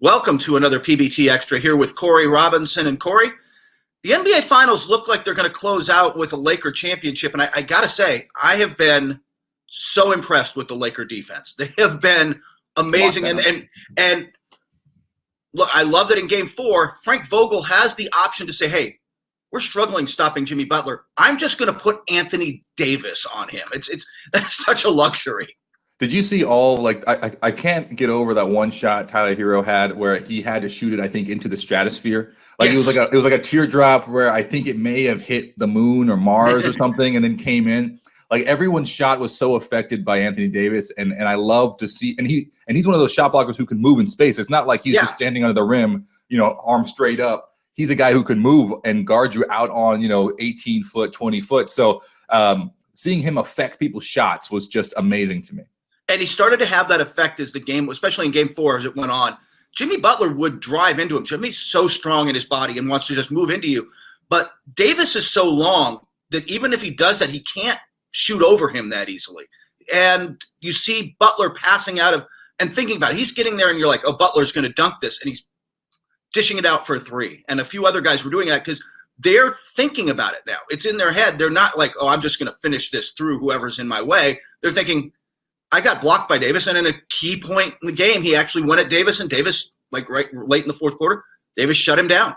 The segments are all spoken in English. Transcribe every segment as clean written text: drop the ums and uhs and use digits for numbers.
Welcome to another PBT Extra here with Corey Robinson. And Corey, the NBA Finals look like they're going to close out with a Laker championship. And I got to say, I have been so impressed with the Laker defense. They have been amazing. And look, I love that in Game 4, Frank Vogel has the option to say, hey, we're struggling stopping Jimmy Butler. I'm just going to put Anthony Davis on him. That's such a luxury. Did you see all, I can't get over that one shot Tyler Hero had where he had to shoot it, I think, into the stratosphere. Like yes. It was like a teardrop where I think it may have hit the moon or Mars or something and then came in. Like everyone's shot was so affected by Anthony Davis, and I love to see, and he's one of those shot blockers who can move in space. It's not like he's just standing under the rim, arms straight up. He's a guy who can move and guard you out on, 18 foot, 20 foot. So seeing him affect people's shots was just amazing to me. And he started to have that effect as the game, especially in Game 4 as it went on. Jimmy Butler would drive into him. Jimmy's so strong in his body and wants to just move into you. But Davis is so long that even if he does that, he can't shoot over him that easily. And you see Butler passing out of and thinking about it. He's getting there and you're like, oh, Butler's going to dunk this. And he's dishing it out for a three. And a few other guys were doing that because they're thinking about it now. It's in their head. They're not like, oh, I'm just going to finish this through whoever's in my way. They're thinking, I got blocked by Davis, and in a key point in the game, he actually went at Davis, and Davis, right late in the fourth quarter, Davis shut him down.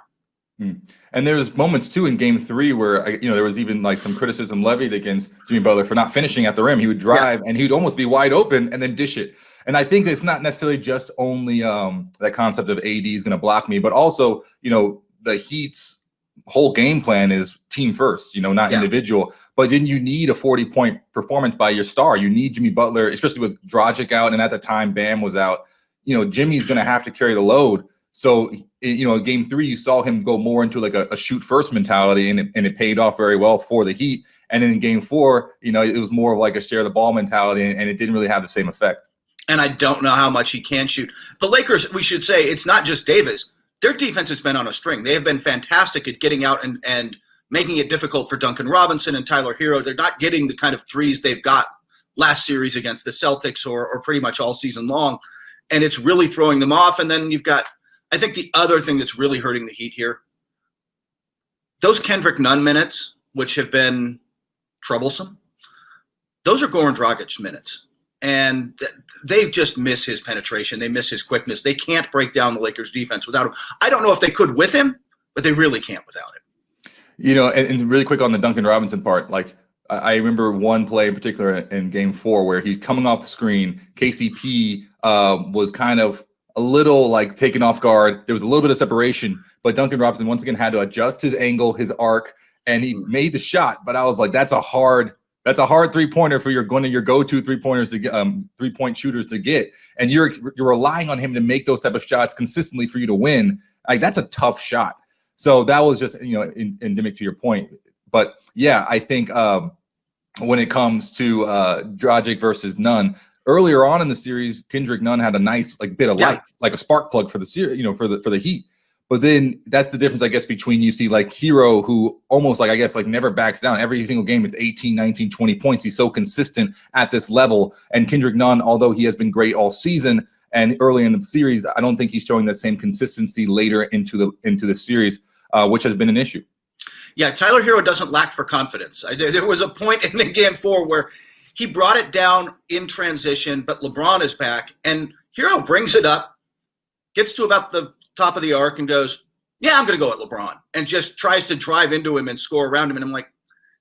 And there was moments, too, in Game 3 where, there was even, some criticism levied against Jimmy Butler for not finishing at the rim. He would drive, and he would almost be wide open and then dish it. And I think it's not necessarily just only that concept of AD is going to block me, but also, the Heat's whole game plan is team first, not individual. But then you need a 40-point performance by your star. You need Jimmy Butler, especially with Dragic out, and at the time Bam was out. Jimmy's going to have to carry the load. So, in Game 3, you saw him go more into like a shoot first mentality, and it paid off very well for the Heat. And then in Game 4, it was more of like a share the ball mentality, and it didn't really have the same effect. And I don't know how much he can shoot. The Lakers, we should say, it's not just Davis. Their defense has been on a string. They have been fantastic at getting out and making it difficult for Duncan Robinson and Tyler Hero. They're not getting the kind of threes they've got last series against the Celtics or pretty much all season long. And it's really throwing them off. And then you've got, I think the other thing that's really hurting the Heat here, those Kendrick Nunn minutes, which have been troublesome, those are Goran Dragic minutes. And they just miss his penetration. They miss his quickness. They can't break down the Lakers defense without him. I don't know if they could with him, but they really can't without him. And really quick on the Duncan Robinson part, I remember one play in particular in Game 4 where he's coming off the screen. KCP was kind of a little taken off guard. There was a little bit of separation, but Duncan Robinson once again had to adjust his angle, his arc, and he made the shot. But I was like, that's a hard 3-pointer for your go-to 3-pointers to get 3-point shooters to get, and you're relying on him to make those type of shots consistently for you to win. That's a tough shot. So that was just, endemic to your point. But yeah, I think when it comes to Dragic versus Nunn, earlier on in the series, Kendrick Nunn had a nice bit of light, like a spark plug for the series, for the Heat. But then that's the difference, I guess, between you see Hero, who almost never backs down. Every single game, it's 18, 19, 20 points. He's so consistent at this level. And Kendrick Nunn, although he has been great all season and early in the series, I don't think he's showing that same consistency later into the series. Which has been an issue. Yeah, Tyler Hero doesn't lack for confidence. There was a point in Game 4 where he brought it down in transition, but LeBron is back, and Hero brings it up, gets to about the top of the arc, and goes, yeah, I'm going to go at LeBron, and just tries to drive into him and score around him. And I'm like,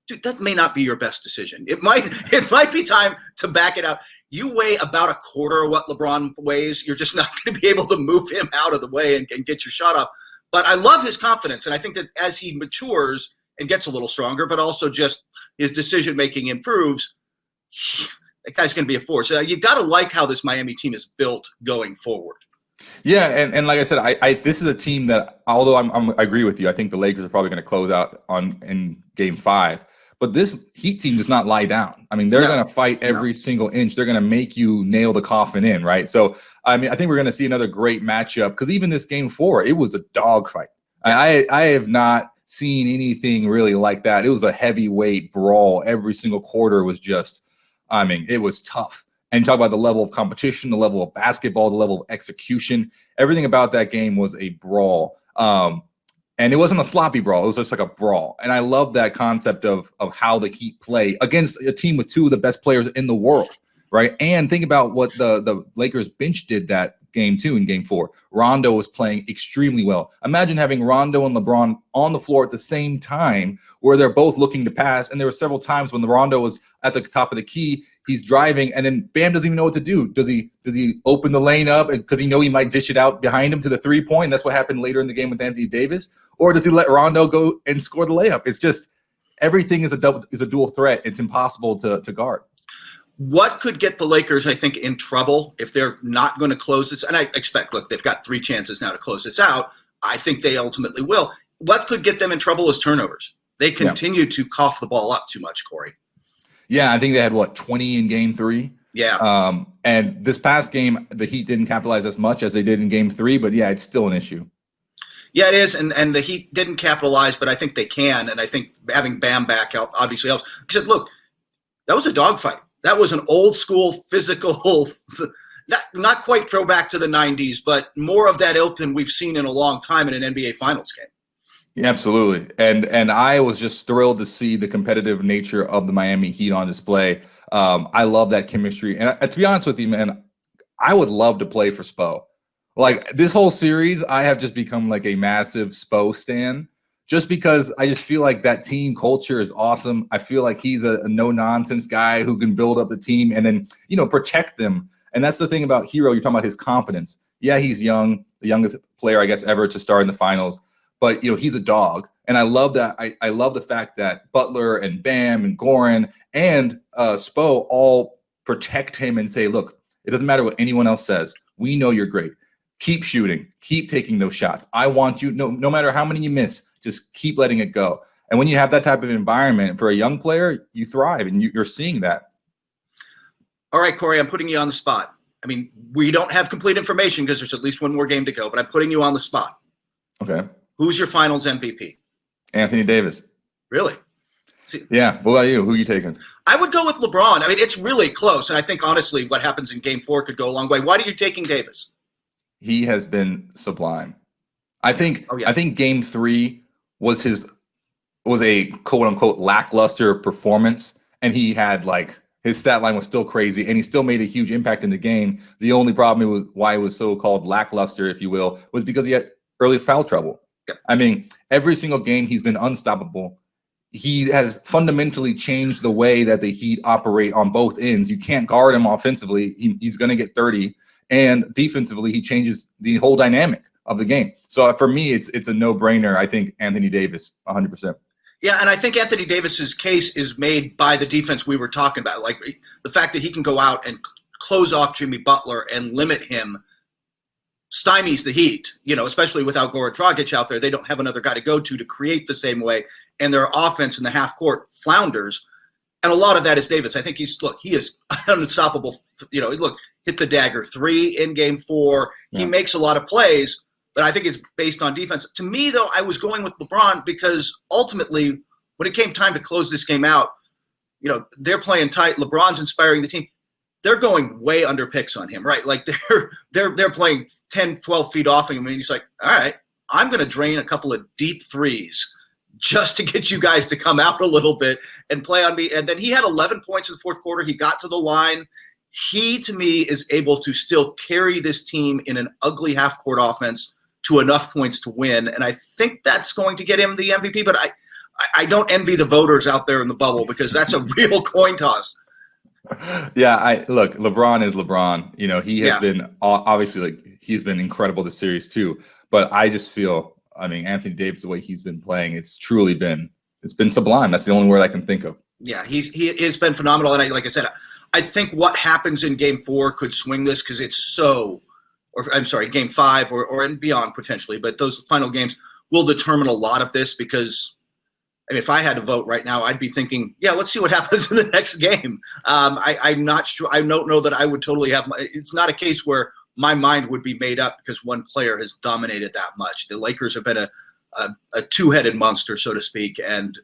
dude, that may not be your best decision. It might be time to back it out. You weigh about a quarter of what LeBron weighs. You're just not going to be able to move him out of the way and get your shot off. But I love his confidence, and I think that as he matures and gets a little stronger, but also just his decision-making improves, that guy's going to be a force. You got to like how this Miami team is built going forward. Yeah, and like I said, I this is a team that, although I agree with you, I think the Lakers are probably going to close out in Game 5. But this Heat team does not lie down. I mean, they're going to fight every single inch. They're going to make you nail the coffin in, right? So, I think we're going to see another great matchup because even this Game 4, it was a dogfight. I have not seen anything really like that. It was a heavyweight brawl. Every single quarter was just, it was tough. And talk about the level of competition, the level of basketball, the level of execution. Everything about that game was a brawl. And it wasn't a sloppy brawl. It was just like a brawl. And I love that concept of how the Heat play against a team with two of the best players in the world, right? And think about what the Lakers bench did that game too in game 4. Rondo was playing extremely well. Imagine having Rondo and LeBron on the floor at the same time where they're both looking to pass. And there were several times when the Rondo was at the top of the key, he's driving, and then Bam doesn't even know what to do. Does he open the lane up because he know he might dish it out behind him to the 3-point? That's what happened later in the game with Anthony Davis. Or does he let Rondo go and score the layup? It's just everything is a dual threat. It's impossible to guard. What could get the Lakers, I think, in trouble if they're not going to close this? And I expect, look, they've got 3 chances now to close this out. I think they ultimately will. What could get them in trouble is turnovers. They continue to cough the ball up too much, Corey. Yeah, I think they had, 20 in game 3? Yeah. And this past game, the Heat didn't capitalize as much as they did in game 3, but yeah, it's still an issue. Yeah, it is, and the Heat didn't capitalize, but I think they can, and I think having Bam back obviously helps. Because, look, that was a dogfight. That was an old-school, physical, not quite throwback to the 90s, but more of that ilk than we've seen in a long time in an NBA Finals game. Yeah, absolutely. And I was just thrilled to see the competitive nature of the Miami Heat on display. I love that chemistry. And to be honest with you, man, I would love to play for Spo. Like this whole series, I have just become like a massive Spo stan just because I just feel like that team culture is awesome. I feel like he's a no-nonsense guy who can build up the team and then, protect them. And that's the thing about Hero. You're talking about his confidence. Yeah, he's young, the youngest player, I guess, ever to start in the finals. But, he's a dog. And I love that. I love the fact that Butler and Bam and Goran and Spo all protect him and say, look, it doesn't matter what anyone else says. We know you're great. Keep shooting. Keep taking those shots. I want you, no matter how many you miss, just keep letting it go. And when you have that type of environment for a young player, you thrive, and you're seeing that. All right, Corey, I'm putting you on the spot. I mean, we don't have complete information because there's at least one more game to go, but I'm putting you on the spot. Okay. Who's your finals MVP? Anthony Davis. Really? Yeah. What about you? Who are you taking? I would go with LeBron. I mean, it's really close. And I think, honestly, what happens in game 4 could go a long way. Why are you taking Davis? He has been sublime. I think game 3 was a quote unquote lackluster performance. And he had his stat line was still crazy and he still made a huge impact in the game. The only problem was why it was so called lackluster, if you will, was because he had early foul trouble. Yep. I mean, every single game he's been unstoppable. He has fundamentally changed the way that the Heat operate on both ends. You can't guard him offensively. He's going to get 30. And defensively, he changes the whole dynamic of the game. So for me, it's a no-brainer. I think Anthony Davis, 100%. Yeah, and I think Anthony Davis's case is made by the defense we were talking about. Like the fact that he can go out and close off Jimmy Butler and limit him stymies the Heat, especially without Goran Dragic out there. They don't have another guy to go to create the same way. And their offense in the half court flounders. And a lot of that is Davis. I think he is unstoppable. Look, hit the dagger 3 in game 4. Yeah. He makes a lot of plays, but I think it's based on defense. To me, though, I was going with LeBron because ultimately, when it came time to close this game out, they're playing tight. LeBron's inspiring the team. They're going way under picks on him, right? Like they're playing 10, 12 feet off him, and he's like, all right, I'm going to drain a couple of deep threes just to get you guys to come out a little bit and play on me. And then he had 11 points in the fourth quarter. He got to the line. He, to me, is able to still carry this team in an ugly half-court offense to enough points to win. And I think that's going to get him the MVP. But I don't envy the voters out there in the bubble because that's a real coin toss. Yeah, look, LeBron is LeBron. He has been obviously he's been incredible this series too. But I just feel, Anthony Davis, the way he's been playing, it's been sublime. That's the only word I can think of. Yeah, he has been phenomenal. And like I said, I think what happens in game 4 could swing this because it's game 5 or and beyond potentially. But those final games will determine a lot of this because, if I had to vote right now, I'd be thinking, yeah, let's see what happens in the next game. I'm not sure. I don't know that I would totally have it's not a case where my mind would be made up because one player has dominated that much. The Lakers have been a two-headed monster, so to speak, and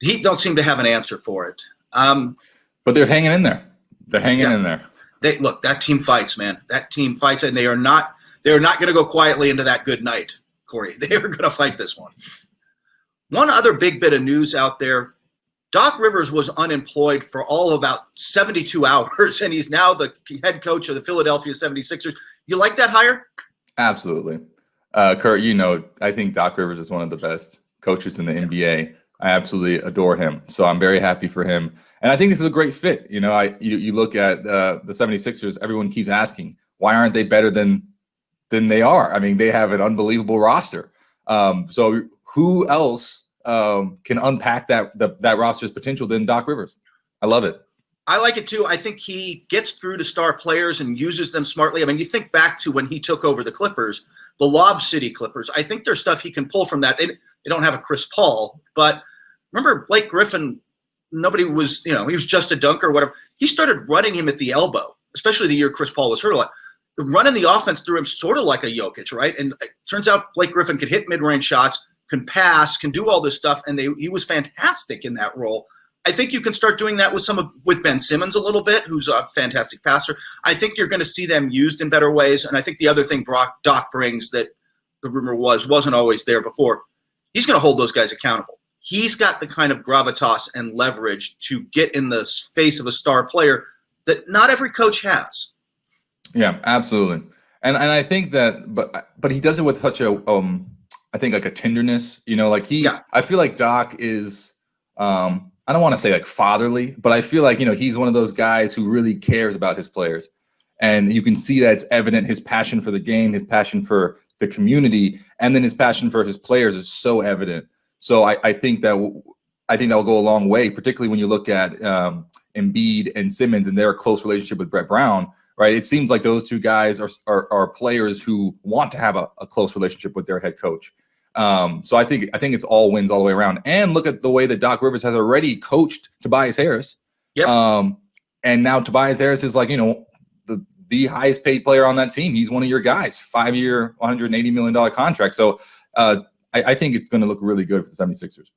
the Heat don't seem to have an answer for it. But they're hanging in there. They're hanging in there. Look, that team fights, man. That team fights, and they are not going to go quietly into that good night, Corey. They are going to fight this one. One other big bit of news out there, Doc Rivers was unemployed for all about 72 hours, and he's now the head coach of the Philadelphia 76ers. You like that hire? Absolutely. Kurt, I think Doc Rivers is one of the best coaches in the NBA. I absolutely adore him. So I'm very happy for him. And I think this is a great fit. You look at the 76ers, everyone keeps asking, why aren't they better than they are? I mean, they have an unbelievable roster. So who else can unpack that roster's potential than Doc Rivers? I love it. I like it too. I think he gets through to star players and uses them smartly. I mean, you think back to when he took over the Clippers, the Lob City Clippers. I think there's stuff he can pull from that. They don't have a Chris Paul, but remember Blake Griffin, nobody was, he was just a dunker or whatever. He started running him at the elbow, especially the year Chris Paul was hurt a lot. Running the offense through him sort of like a Jokic, right? And it turns out Blake Griffin could hit mid-range shots, can pass, can do all this stuff, and he was fantastic in that role. I think you can start doing that with Ben Simmons a little bit, who's a fantastic passer. I think you're going to see them used in better ways. And I think the other thing Doc brings that the rumor wasn't always there before, he's going to hold those guys accountable. He's got the kind of gravitas and leverage to get in the face of a star player that not every coach has. Yeah, absolutely. And I think that, but he does it with such a, I think like a tenderness, I feel like Doc is, I don't want to say like fatherly, but I feel like, he's one of those guys who really cares about his players. And you can see that it's evident, his passion for the game, his passion for the community, and then his passion for his players is so evident. So I think that will go a long way, particularly when you look at Embiid and Simmons and their close relationship with Brett Brown, right? It seems like those two guys are players who want to have a close relationship with their head coach. So I think it's all wins all the way around. And look at the way that Doc Rivers has already coached Tobias Harris. Yep. And now Tobias Harris is like, the highest paid player on that team. He's one of your guys, 5-year, $180 million contract. So I think it's going to look really good for the 76ers.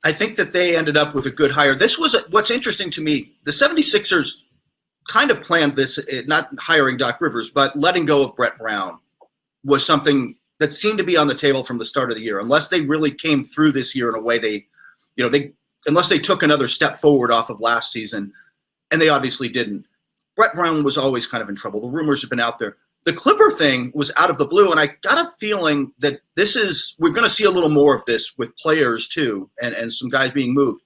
I think that they ended up with a good hire. This was what's interesting to me. The 76ers kind of planned this, not hiring Doc Rivers, but letting go of Brett Brown was something that seemed to be on the table from the start of the year, unless they really came through this year in a way unless they took another step forward off of last season, and they obviously didn't. Brett Brown was always kind of in trouble. The rumors have been out there. The Clipper thing was out of the blue, and I got a feeling that we're going to see a little more of this with players too, and some guys being moved.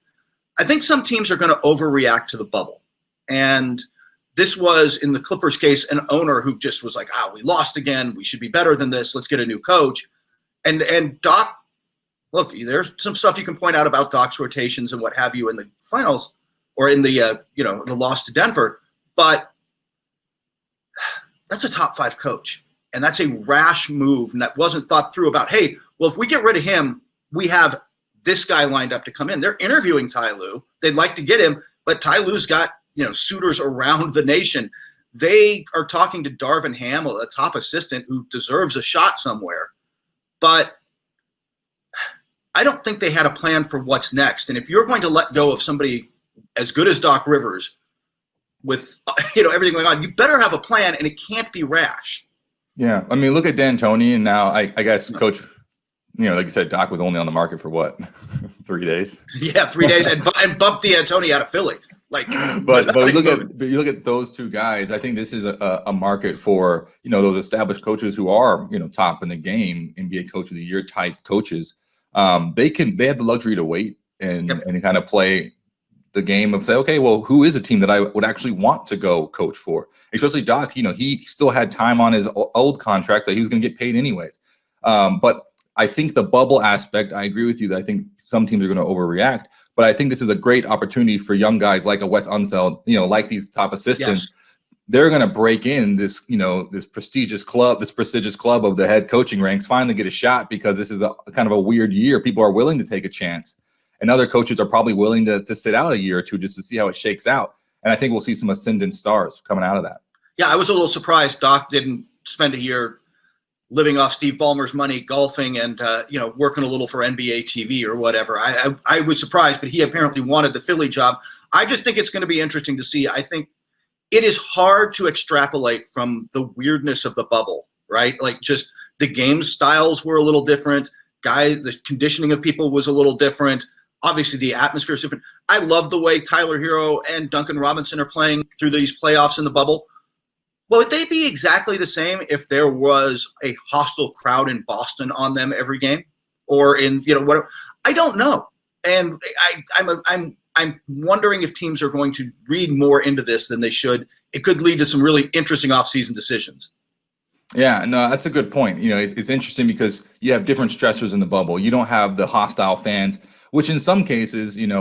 I think some teams are going to overreact to the bubble, and this was, in the Clippers case, an owner who just was like, we lost again. We should be better than this. Let's get a new coach. And Doc, look, there's some stuff you can point out about Doc's rotations and what have you in the finals or in the loss to Denver. But that's a top 5 coach. And that's a rash move. And that wasn't thought through about, hey, well, if we get rid of him, we have this guy lined up to come in. They're interviewing Ty Lue. They'd like to get him, but Ty Lue's got suitors around the nation. They are talking to Darvin Ham, a top assistant who deserves a shot somewhere. But I don't think they had a plan for what's next. And if you're going to let go of somebody as good as Doc Rivers with everything going on, you better have a plan, and it can't be rash. Yeah. I mean, look at D'Antoni, and now I guess Coach, like you said, Doc was only on the market for what, 3 days? Yeah, 3 days, and bumped D'Antoni out of Philly. But you look at those two guys. I think this is a market for those established coaches who are top in the game, NBA Coach of the Year type coaches. They have the luxury to wait and kind of play the game of say, okay, well, who is a team that I would actually want to go coach for? Especially Doc, he still had time on his old contract that he was going to get paid anyways. But I think the bubble aspect, I agree with you that I think some teams are going to overreact. But I think this is a great opportunity for young guys like a Wes Unseld, like these top assistants. Yes. They're going to break in this, this prestigious club of the head coaching ranks, finally get a shot because this is a kind of a weird year. People are willing to take a chance. And other coaches are probably willing to sit out a year or two just to see how it shakes out. And I think we'll see some ascendant stars coming out of that. Yeah, I was a little surprised Doc didn't spend a year living off Steve Ballmer's money, golfing, and working a little for NBA TV or whatever. I was surprised, but he apparently wanted the Philly job. I just think it's going to be interesting to see. I think it is hard to extrapolate from the weirdness of the bubble, right? Like just the game styles were a little different. The conditioning of people was a little different. Obviously, the atmosphere is different. I love the way Tyler Hero and Duncan Robinson are playing through these playoffs in the bubble. Well, would they be exactly the same if there was a hostile crowd in Boston on them every game, or in whatever? I don't know, and I'm wondering if teams are going to read more into this than they should. It could lead to some really interesting offseason decisions. Yeah, no, that's a good point. It's interesting because you have different stressors in the bubble. You don't have the hostile fans, which in some cases, in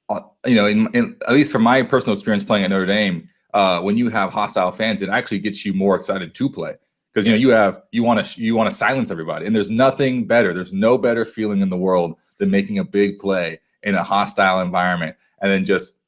at least from my personal experience playing at Notre Dame, when you have hostile fans, it actually gets you more excited to play because you want to silence everybody, and there's nothing better. There's no better feeling in the world than making a big play in a hostile environment and then just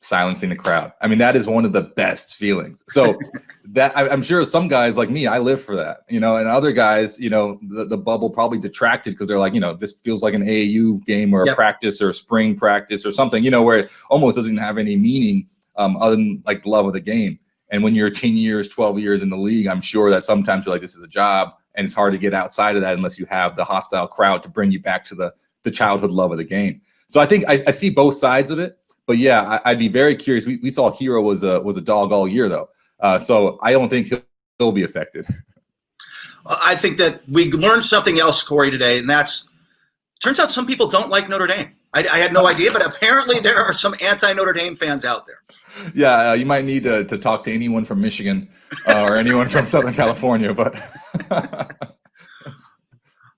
silencing the crowd. I mean, that is one of the best feelings. So that I'm sure some guys like me, I live for that, and other guys, the bubble probably detracted because they're like, this feels like an AAU game or a practice or a spring practice or something, where it almost doesn't have any meaning other than like the love of the game. And when you're 10 years, 12 years in the league, I'm sure that sometimes you're like, this is a job, and it's hard to get outside of that unless you have the hostile crowd to bring you back to the childhood love of the game. So I think I see both sides of it. But yeah, I'd be very curious. We saw Hero was a dog all year though, so I don't think he'll be affected. I think that we learned something else, Corey, today, and turns out some people don't like Notre Dame. I had no idea, but apparently there are some anti-Notre Dame fans out there. Yeah, you might need to talk to anyone from Michigan or anyone from Southern California. But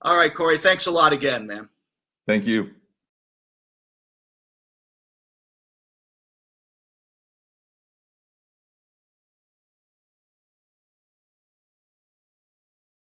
all right, Corey, thanks a lot again, man. Thank you.